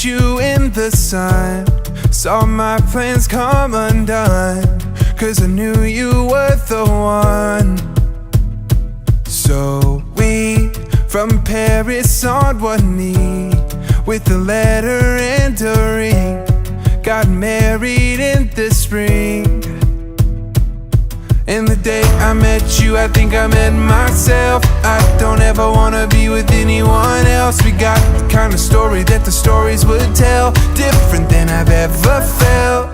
met you in the sun, saw my plans come undone, 'cause I knew you were the one. So we, from Paris on one knee, with a letter and a ring, got married in the spring. And the day I met you, I think I met myself. I don't ever wanna be with anyone else. We got the kind of story that the stories would tell, different than I've ever felt.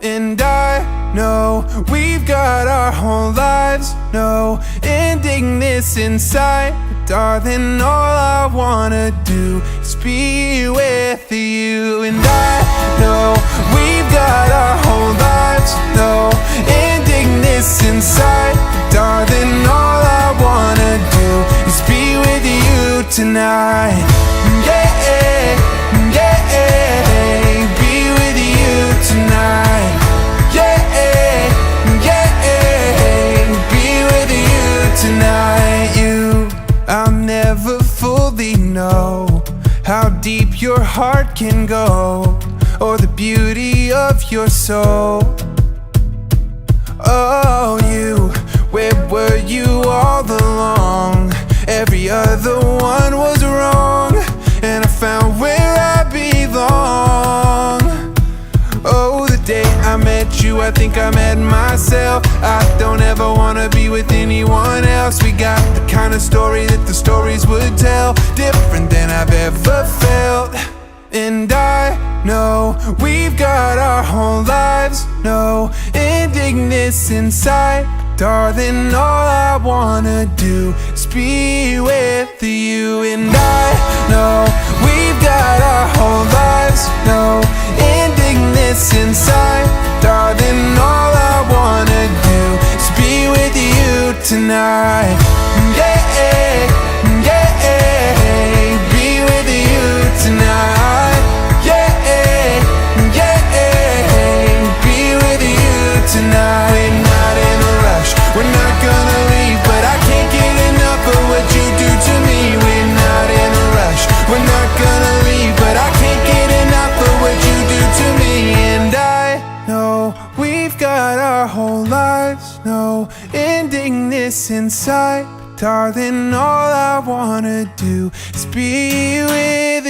And I know we've got our whole lives, no ending this inside. But darling, all I wanna do is be with you. And I know we've got our whole lives, no ending this inside. But darling, all I wanna do is be with you tonight. Yeah, yeah, be with you tonight. Yeah, yeah, be with you tonight. I'll never fully know how deep your heart can go, or the beauty of your soul. Oh, you, where were you all along? Every other one was wrong, and I found where I belong. Oh, the day I met you, I think I met myself. I don't ever wanna be with anyone else. We got the kind of story that the stories would tell, different than I've ever felt. And I know we've got our whole lives, no ending this inside. Darling, all I wanna do is be with you. And I know we've got our whole lives, no ending this inside. Darling, all I wanna do is be with you tonight. Yeah, yeah, be with you tonight. Yeah, yeah, be with you tonight. We're not in a rush, we're not gonna leave, but I can't get enough of what you do to me. We're not in a rush, we're not gonna leave, but I can't get enough of what you do to me. And I know we've got our whole lives, no ending this inside. Darling, all I wanna do is be with